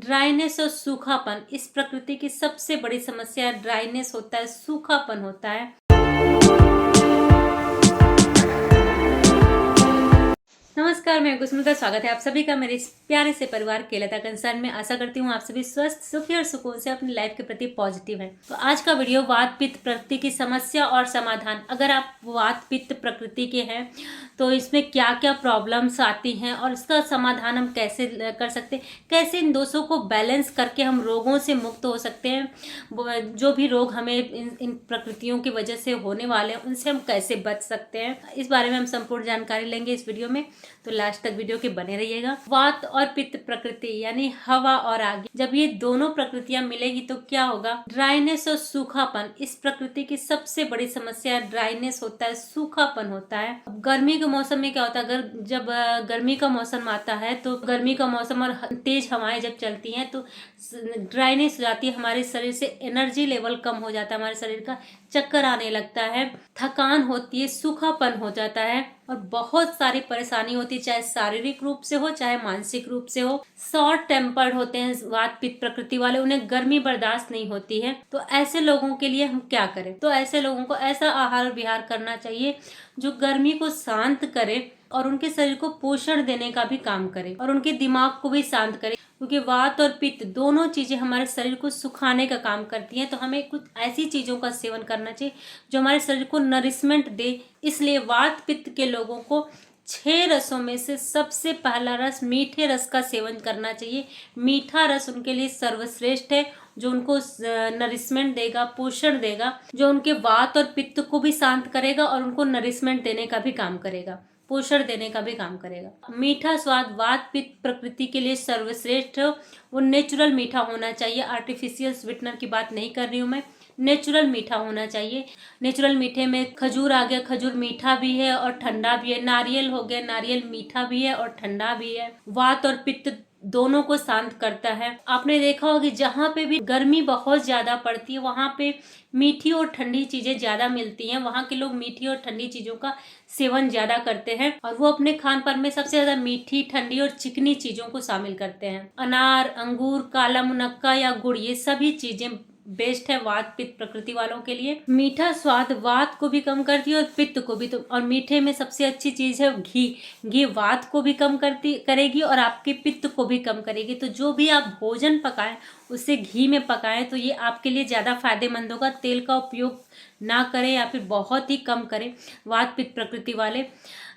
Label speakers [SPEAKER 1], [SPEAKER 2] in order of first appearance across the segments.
[SPEAKER 1] Dryness और सूखापन इस प्रकृति की सबसे बड़ी समस्या ड्राइनेस होता है, सूखापन होता है। नमस्कार, मैं कुसुमिता, स्वागत है आप सभी का मेरे इस प्यारे से परिवार केलता कंसर्न में। आशा करती हूँ आप सभी स्वस्थ, सुखी और सुकून से अपनी लाइफ के प्रति पॉजिटिव हैं। तो आज का वीडियो वात पित्त प्रकृति की समस्या और समाधान। अगर आप वात पित्त प्रकृति के हैं तो इसमें क्या क्या प्रॉब्लम्स आती हैं और इसका समाधान हम कैसे कर सकते हैं, कैसे इन दोषों को बैलेंस करके हम रोगों से मुक्त हो सकते हैं। जो भी रोग हमें इन प्रकृतियों की वजह से होने वाले हैं उनसे हम कैसे बच सकते हैं, इस बारे में हम संपूर्ण जानकारी लेंगे इस वीडियो में। तो लास्ट तक वीडियो के बने रहिएगा। वात और पित्त प्रकृति यानी हवा और आग, जब ये दोनों प्रकृतियां मिलेगी तो क्या होगा? ड्राइनेस और सूखापन इस प्रकृति की सबसे बड़ी समस्या ड्राइनेस होता है, सूखापन होता है। अब गर्मी के मौसम में क्या होता है? अगर जब गर्मी का मौसम आता है तो गर्मी का मौसम और तेज हवाएं जब चलती हैं तो ड्राइनेस हो जाती है, हमारे शरीर से एनर्जी लेवल कम हो जाता है, हमारे शरीर का चक्कर आने लगता है, थकान होती है, सूखापन हो जाता है और बहुत सारी परेशानी होती है, चाहे शारीरिक रूप से हो चाहे मानसिक रूप से हो। शॉर्ट टेम्पर्ड होते हैं वात पित्त प्रकृति वाले, उन्हें गर्मी बर्दाश्त नहीं होती है। तो ऐसे लोगों के लिए हम क्या करें? तो ऐसे लोगों को ऐसा आहार विहार करना चाहिए जो गर्मी को शांत करे और उनके शरीर को पोषण देने का भी काम करे और उनके दिमाग को भी शांत करे, क्योंकि वात और पित्त दोनों चीजें हमारे शरीर को सुखाने का काम करती हैं। तो हमें कुछ ऐसी चीजों का सेवन करना चाहिए जो हमारे शरीर को नरिशमेंट दे। इसलिए वात पित्त के लोगों को 6 रसों में से सबसे पहला रस मीठे रस का सेवन करना चाहिए। मीठा रस उनके लिए सर्वश्रेष्ठ है, जो उनको नरिशमेंट देगा, पोषण देगा, जो उनके वात और पित्त को भी शांत करेगा और उनको नरिशमेंट देने का भी काम करेगा, पोषण देने का भी काम करेगा। मीठा स्वाद वात पित्त प्रकृति के लिए सर्वश्रेष्ठ है। वो नेचुरल मीठा होना चाहिए, आर्टिफिशियल स्वीटनर की बात नहीं कर रही हूँ मैं, नेचुरल मीठा होना चाहिए। नेचुरल मीठे में खजूर आ गया, खजूर मीठा भी है और ठंडा भी है। नारियल हो गया, नारियल मीठा भी है और ठंडा भी है। वात और पित्त दोनों को शांत करता है। आपने देखा होगा कि जहाँ पे भी गर्मी बहुत ज्यादा पड़ती है वहां पे मीठी और ठंडी चीजें ज्यादा मिलती हैं। वहां के लोग मीठी और ठंडी चीजों का सेवन ज्यादा करते हैं और वो अपने खान पान में सबसे ज्यादा मीठी, ठंडी और चिकनी चीजों को शामिल करते हैं। अनार, अंगूर, काला मुनक्का या गुड़, ये सभी चीजें बेस्ट है वात पित्त प्रकृति वालों के लिए। मीठा स्वाद वात को भी कम करती है और पित्त को भी। तो और मीठे में सबसे अच्छी चीज है घी। घी वात को भी कम करेगी और आपके पित्त को भी कम करेगी। तो जो भी आप भोजन पकाएं उसे घी में पकाएं तो ये आपके लिए ज्यादा फायदेमंद होगा। तेल का उपयोग ना करें या फिर बहुत ही कम करें। वात पित्त प्रकृति वाले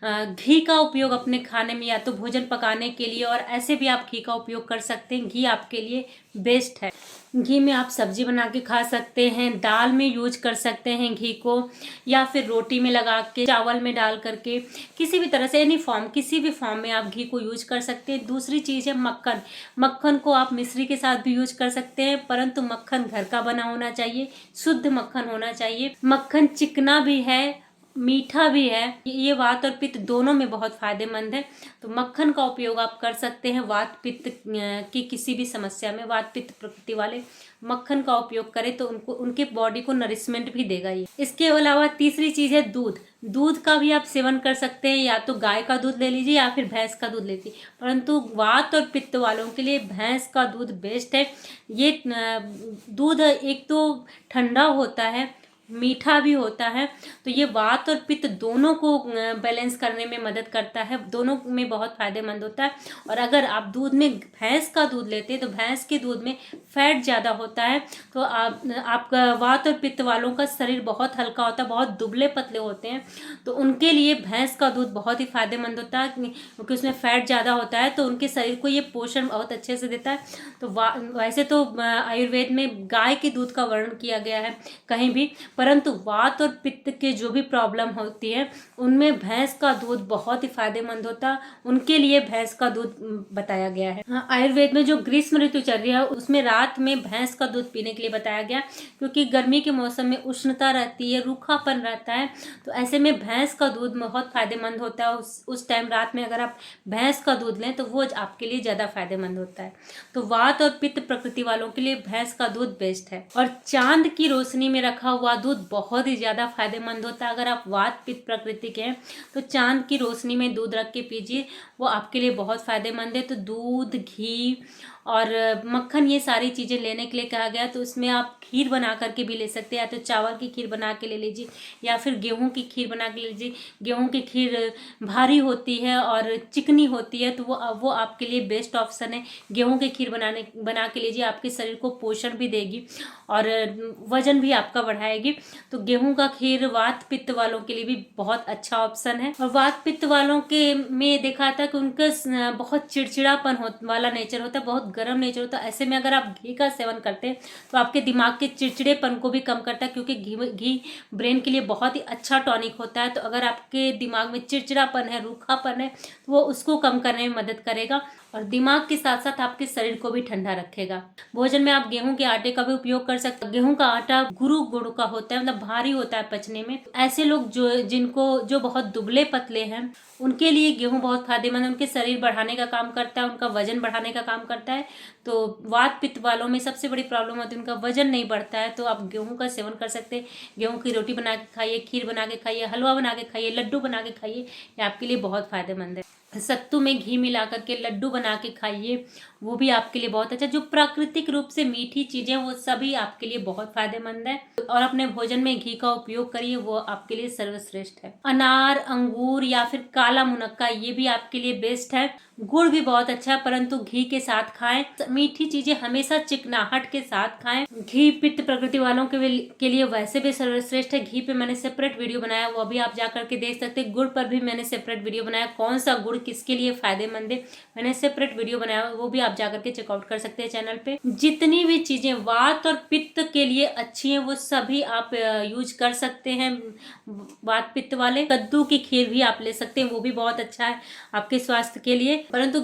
[SPEAKER 1] घी का उपयोग अपने खाने में या तो भोजन पकाने के लिए, और ऐसे भी आप घी का उपयोग कर सकते हैं। घी आपके लिए बेस्ट है। घी में आप सब्जी बना के खा सकते हैं, दाल में यूज कर सकते हैं घी को, या फिर रोटी में लगा के, चावल में डाल करके, किसी भी तरह से, एनी फॉर्म, किसी भी फॉर्म में आप घी को यूज कर सकते हैं। दूसरी चीज है मक्खन। मक्खन को आप मिश्री के साथ भी यूज कर सकते हैं, परंतु मक्खन घर का बना होना चाहिए, शुद्ध मक्खन होना चाहिए। मक्खन चिकना भी है, मीठा भी है। ये वात और पित्त दोनों में बहुत फायदेमंद है। तो मक्खन का उपयोग आप कर सकते हैं वात पित्त की किसी भी समस्या में। वात पित्त प्रकृति वाले मक्खन का उपयोग करें तो उनको, उनके बॉडी को नरिशमेंट भी देगा ये। इसके अलावा तीसरी चीज है दूध। दूध का भी आप सेवन कर सकते हैं, या तो गाय का दूध ले लीजिए या फिर भैंस का दूध लीजिए, परंतु वात और पित्त वालों के लिए भैंस का दूध बेस्ट है। ये दूध एक तो ठंडा होता है, मीठा भी होता है, तो ये वात और पित्त दोनों को बैलेंस करने में मदद करता है, दोनों में बहुत फायदेमंद होता है। और अगर आप दूध में भैंस का दूध लेते हैं तो भैंस के दूध में फैट ज़्यादा होता है, तो आपका वात और पित्त वालों का शरीर बहुत हल्का होता है, बहुत दुबले पतले होते हैं, तो उनके लिए भैंस का दूध बहुत ही फायदेमंद होता है, क्योंकि उसमें फैट ज़्यादा होता है, तो उनके शरीर को ये पोषण बहुत अच्छे से देता है। तो वैसे तो आयुर्वेद में गाय के दूध का वर्णन किया गया है कहीं भी, परंतु वात और पित्त के जो भी प्रॉब्लम होती है उनमें भैंस का दूध बहुत ही फायदेमंद होता है, उनके लिए भैंस का दूध बताया गया है। हाँ, आयुर्वेद में जो ग्रीष्म ऋतु चल रही है उसमें रात में भैंस का दूध पीने के लिए बताया गया, क्योंकि गर्मी के मौसम में उष्णता रहती है, रूखापन रहता है, तो ऐसे में भैंस का दूध बहुत फायदेमंद होता है। उस टाइम रात में अगर आप भैंस का दूध लें तो वो आपके लिए ज्यादा फायदेमंद होता है। तो वात और पित्त प्रकृति वालों के लिए भैंस का दूध बेस्ट है। और चांद की रोशनी में रखा हुआ दूध बहुत ही ज्यादा फायदेमंद होता है। अगर आप वात पित्त प्रकृति के हैं तो चांद की रोशनी में दूध रख के पीजिए, वो आपके लिए बहुत फायदेमंद है। तो दूध, घी और मक्खन, ये सारी चीज़ें लेने के लिए कहा गया। तो उसमें आप खीर बना करके भी ले सकते हैं, या तो चावल की खीर बना के ले लीजिए या फिर गेहूं की खीर बना के ले लीजिए। गेहूं की खीर भारी होती है और चिकनी होती है, तो वो आपके लिए बेस्ट ऑप्शन है। गेहूं की खीर बना के लीजिए, आपके शरीर को पोषण भी देगी और वजन भी आपका बढ़ाएगी। तो गेहूं का खीर वात पित्त वालों के लिए भी बहुत अच्छा ऑप्शन है। और वात पित्त वालों के में देखा था कि उनका बहुत चिड़चिड़ापन वाला नेचर होता है, बहुत गर्म नेचर होता है। ऐसे में अगर आप घी का सेवन करते हैं तो आपके दिमाग के चिड़चिड़ेपन को भी कम करता है, क्योंकि घी ब्रेन के लिए बहुत ही अच्छा टॉनिक होता है। तो अगर आपके दिमाग में चिड़चिड़ापन है, रूखापन है, तो वो उसको कम करने में मदद करेगा और दिमाग के साथ साथ आपके शरीर को भी ठंडा रखेगा। भोजन में आप गेहूं के आटे का भी उपयोग कर सकते हैं। गेहूं का आटा गुरु गुड़ का होता है, मतलब भारी होता है पचने में। ऐसे लोग जो बहुत दुबले पतले हैं, उनके लिए गेहूं बहुत फायदेमंद है। उनके शरीर बढ़ाने का काम करता है, उनका वजन बढ़ाने का काम करता है। तो वात पित्त वालों में सबसे बड़ी प्रॉब्लम होती है, उनका वजन नहीं बढ़ता है। तो आप गेहूं का सेवन कर सकते हैं। गेहूं की रोटी बना के खाइए, खीर बना के खाइए, हलवा बना के खाइए, लड्डू बना के खाइए, ये आपके लिए बहुत फायदेमंद है। सत्तू में घी मिला करके लड्डू बना के खाइए, वो भी आपके लिए बहुत अच्छा। जो प्राकृतिक रूप से मीठी चीजें, वो सभी आपके लिए बहुत फायदेमंद है। और अपने भोजन में घी का उपयोग करिए, वो आपके लिए सर्वश्रेष्ठ है। अनार, अंगूर या फिर काला मुनक्का, ये भी आपके लिए बेस्ट है। गुड़ भी बहुत अच्छा है, परंतु घी के साथ खाएं। मीठी चीजें हमेशा चिकनाहट के साथ खाएं। घी पित्त प्रकृति वालों के लिए वैसे भी सर्वश्रेष्ठ है। घी पे मैंने सेपरेट वीडियो बनाया, वो अभी आप जा करके देख सकते हैं। गुड़ पर भी मैंने सेपरेट वीडियो बनाया, कौन सा गुड़ किसके लिए फायदेमंद है, मैंने सेपरेट वीडियो बनाया, वो भी आप जाकर के चेकआउट कर सकते हैं चैनल पे। जितनी भी चीजें वात और पित्त के लिए अच्छी हैं, वो सभी आप यूज कर सकते हैं। वात पित्त वाले कद्दू की खीर भी आप ले सकते हैं, वो भी बहुत अच्छा है आपके स्वास्थ्य के लिए। परंतु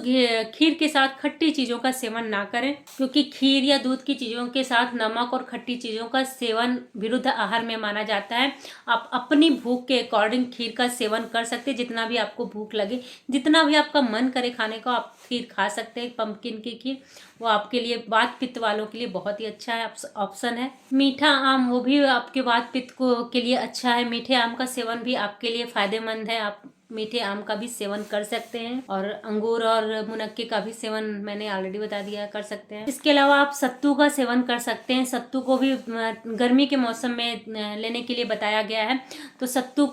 [SPEAKER 1] खीर के साथ खट्टी चीजों का सेवन ना करें, क्योंकि खीर या दूध की चीजों के साथ नमक और खट्टी चीजों का सेवन विरुद्ध आहार में माना जाता है। आप अपनी भूख के अकॉर्डिंग खीर का सेवन कर सकते हैं, जितना भी आपको भूख लगे, जितना भी आपका मन करे खाने का, आप खीर खा सकते हैं। पंपकिन की खीर, वो आपके लिए वात पित्त वालों के लिए बहुत ही अच्छा है ऑप्शन है। मीठा आम, वो भी आपके वात पित्त के लिए अच्छा है। मीठे आम का सेवन भी आपके लिए फायदेमंद है, आप मीठे आम का भी सेवन कर सकते हैं। और अंगूर और मुनक्के का भी सेवन मैंने ऑलरेडी बता दिया, कर सकते हैं। इसके अलावा आप सत्तू का सेवन कर सकते हैं। सत्तू को भी गर्मी के मौसम में लेने के लिए बताया गया है। तो सत्तू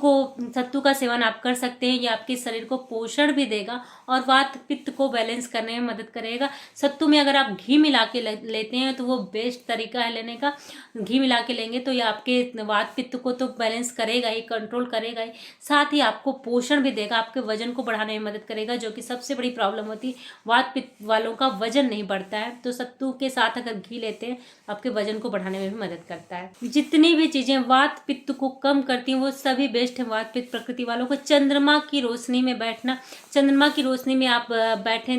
[SPEAKER 1] का सेवन आप कर सकते हैं। ये आपके शरीर को पोषण भी देगा और वात पित्त को बैलेंस करने में मदद करेगा। सत्तू में अगर आप घी मिला के लेते हैं तो वो बेस्ट तरीका है लेने का। घी मिला के लेंगे तो ये आपके वात पित्त को तो बैलेंस करेगा ही, कंट्रोल करेगा ही, साथ ही आपको पोषण भी देगा, आपके वजन को बढ़ाने में मदद करेगा, जो कि सबसे बड़ी प्रॉब्लम होती है। वात पित्त वालों का वजन नहीं बढ़ता है, तो सत्तू के साथ अगर घी लेते हैं आपके वजन को बढ़ाने में भी मदद करता है। जितनी भी चीजें वात पित्त को कम करती हैं, वो सभी बेस्ट है वात पित्त प्रकृति वालों को। चंद्रमा की रोशनी में बैठना, चंद्रमा की रोशनी में आप बैठें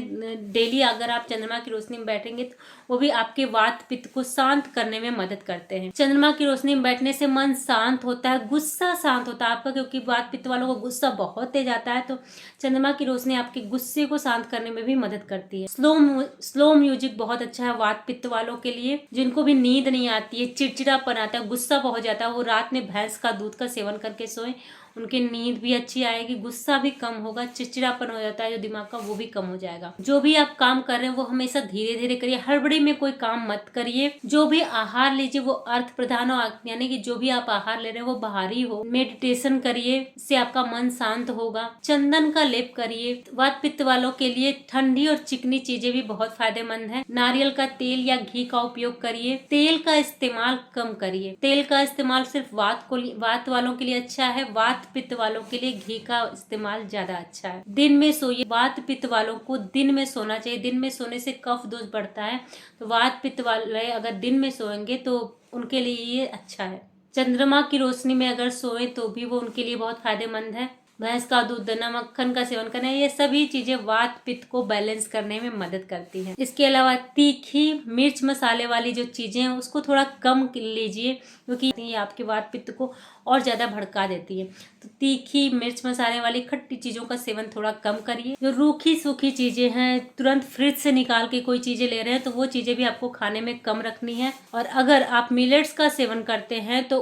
[SPEAKER 1] डेली, अगर आप चंद्रमा की रोशनी में बैठेंगे तो वो भी आपके वात पित्त को शांत करने में मदद करते हैं। चंद्रमा की रोशनी में बैठने से मन शांत होता है, गुस्सा शांत होता है आपका, क्योंकि वात पित्त वालों को गुस्सा बहुत तेज आता है। तो चंद्रमा की रोशनी आपके गुस्से को शांत करने में भी मदद करती है। स्लो म्यूजिक बहुत अच्छा है वात पित्त वालों के लिए। जिनको भी नींद नहीं आती है, चिड़चिड़ापन आता है, गुस्सा बहुत जाता है, वो रात में भैंस का दूध का सेवन करके सोएं, उनकी नींद भी अच्छी आएगी, गुस्सा भी कम होगा, चिड़चिड़ापन हो जाता है जो दिमाग का, वो भी कम हो जाएगा। जो भी आप काम कर रहे हैं वो हमेशा धीरे धीरे करिए, हड़बड़ी में कोई काम मत करिए। जो भी आहार लीजिए वो अर्थ प्रधान हो, यानी कि जो भी आप आहार ले रहे हैं वो बाहरी हो। मेडिटेशन करिए, इससे आपका मन शांत होगा। चंदन का लेप करिए। वात पित्त वालों के लिए ठंडी और चिकनी चीजें भी बहुत फायदेमंद है। नारियल का तेल या घी का उपयोग करिए। तेल का इस्तेमाल कम करिए। तेल का इस्तेमाल सिर्फ वात वालों के लिए अच्छा है, वात पित्त वालों के लिए घी का इस्तेमाल ज्यादा अच्छा है। दिन में सोइए। वात पित्त वालों को दिन में सोना चाहिए। दिन में सोने से कफ दोष बढ़ता है, तो वात पित्त वाले अगर दिन में सोएंगे तो उनके लिए ये अच्छा है। चंद्रमा की रोशनी में अगर सोए तो भी वो उनके लिए बहुत फायदेमंद है। भैंस का दूध देना, मक्खन का सेवन करना, ये सभी चीजें वात पित्त को बैलेंस करने में मदद करती हैं। इसके अलावा तीखी मिर्च मसाले वाली जो चीजें हैं उसको थोड़ा कम लीजिए, क्योंकि ये आपके वात पित्त को और ज़्यादा भड़का देती है। तो तीखी, मिर्च मसाले वाली खट्टी चीज़ों का सेवन थोड़ा कम करिए। जो रूखी सूखी चीज़ें हैं, तुरंत फ्रिज से निकाल के कोई चीज़ें ले रहे हैं, तो वो चीज़ें भी आपको खाने में कम रखनी है। और अगर आप मिलेट्स का सेवन करते हैं तो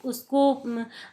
[SPEAKER 1] उसको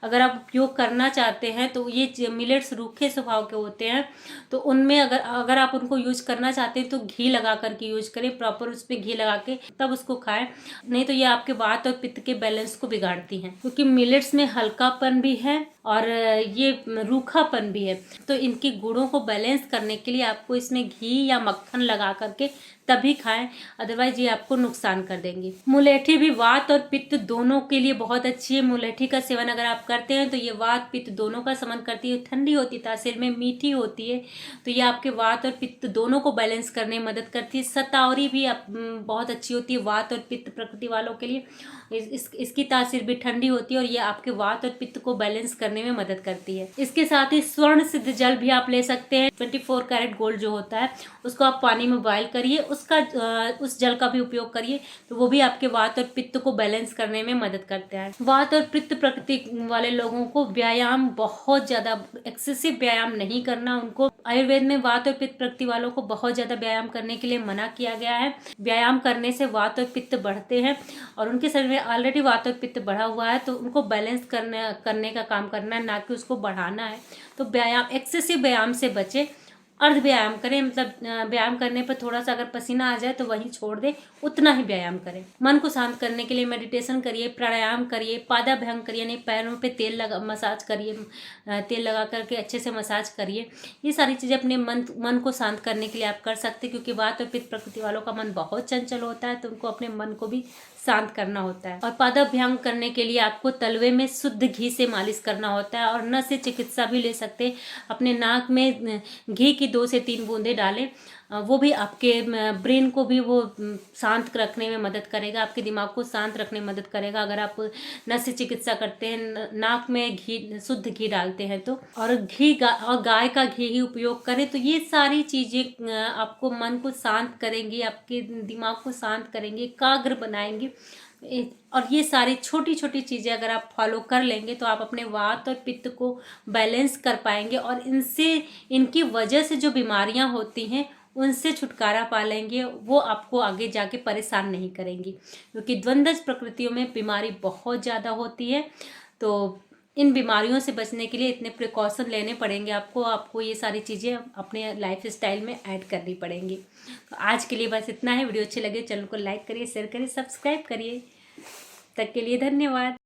[SPEAKER 1] अगर आप उपयोग करना चाहते हैं तो ये मिलेट्स रूखे स्वभाव के होते हैं, तो उनमें अगर आप उनको यूज करना चाहते हैं तो घी लगा करके यूज करें, प्रॉपर उस पर घी लगा के तब उसको खाएं। नहीं तो ये आपके वात और पित्त के बैलेंस को बिगाड़ती हैं, क्योंकि मिलेट्स में हल्कापन भी है और ये रूखापन भी है। तो इनके गुणों को बैलेंस करने के लिए आपको इसमें घी या मक्खन लगा करके तभी खाएं, अदरवाइज ये आपको नुकसान कर देंगी। मुलेठी भी वात और पित्त दोनों के लिए बहुत अच्छी है। मुलेठी का सेवन अगर आप करते हैं तो ये वात पित्त दोनों का समन करती है, ठंडी होती है, तासीर में मीठी होती है, तो ये आपके वात और पित्त दोनों को बैलेंस करने में मदद करती है। सतावरी भी बहुत अच्छी होती है वात और पित्त प्रकृति वालों के लिए। इसकी तासीर भी ठंडी होती है और ये आपके वात और पित्त को बैलेंस करने में मदद करती है। इसके साथ ही स्वर्ण सिद्ध जल भी आप ले सकते हैं। 24 कैरेट गोल्ड जो होता है उसको आप पानी में बॉयल करिए, उस जल का भी उपयोग करिए, तो वो भी आपके वात और पित्त को बैलेंस करने में मदद करता है। वात और पित्त प्रकृति वाले लोगों को व्यायाम बहुत ज्यादा एक्सेसिव व्यायाम नहीं करना। उनको आयुर्वेद में वात और पित्त प्रकृति वालों को बहुत ज्यादा व्यायाम करने के लिए मना किया गया है। व्यायाम करने से वात और पित्त बढ़ते हैं और उनके शरीर में ऑलरेडी वात और पित्त बढ़ा हुआ है, तो उनको बैलेंस करने का काम करना है, ना कि उसको बढ़ाना है। तो व्यायाम, एक्सेसिव व्यायाम से बचे, अर्ध व्यायाम करें। मतलब व्यायाम करने पर थोड़ा सा अगर पसीना आ जाए तो वहीं छोड़ दे, उतना ही व्यायाम करें। मन को शांत करने के लिए मेडिटेशन करिए, प्राणायाम करिए, पादाभ्यंग करिए, यानी पैरों पे मसाज करिए, तेल लगा करके अच्छे से मसाज करिए। ये सारी चीज़ें अपने मन को शांत करने के लिए आप कर सकते हैं, क्योंकि वात और पित्त प्रकृति वालों का मन बहुत चंचल होता है, तो उनको अपने मन को भी शांत करना होता है। और पादाभ्यंग करने के लिए आपको तलवे में शुद्ध घी से मालिश करना होता है, और नस से चिकित्सा भी ले सकते हैं। अपने नाक में घी की 2 से 3 बूंदें डालें, वो भी आपके ब्रेन को भी वो शांत रखने में मदद करेगा, आपके दिमाग को शांत रखने में मदद करेगा। अगर आप नस से चिकित्सा करते हैं, नाक में घी, शुद्ध घी डालते हैं तो, और गाय का घी ही उपयोग करें, तो ये सारी चीज़ें आपको मन को शांत करेंगी, आपके दिमाग को शांत करेंगे, एकाग्र बनाएंगी। और ये सारी छोटी छोटी चीज़ें अगर आप फॉलो कर लेंगे तो आप अपने वात और पित्त को बैलेंस कर पाएंगे, और इनकी वजह से जो बीमारियां होती हैं उनसे छुटकारा पा लेंगे। वो आपको आगे जाके परेशान नहीं करेंगी, क्योंकि द्वंद्वज प्रकृतियों में बीमारी बहुत ज़्यादा होती है। तो इन बीमारियों से बचने के लिए इतने प्रिकॉशन लेने पड़ेंगे आपको ये सारी चीज़ें अपने लाइफ स्टाइल में ऐड करनी पड़ेंगी। तो आज के लिए बस इतना है। वीडियो अच्छे लगे चैनल को लाइक करिए, शेयर करिए, सब्सक्राइब करिए। तक के लिए धन्यवाद।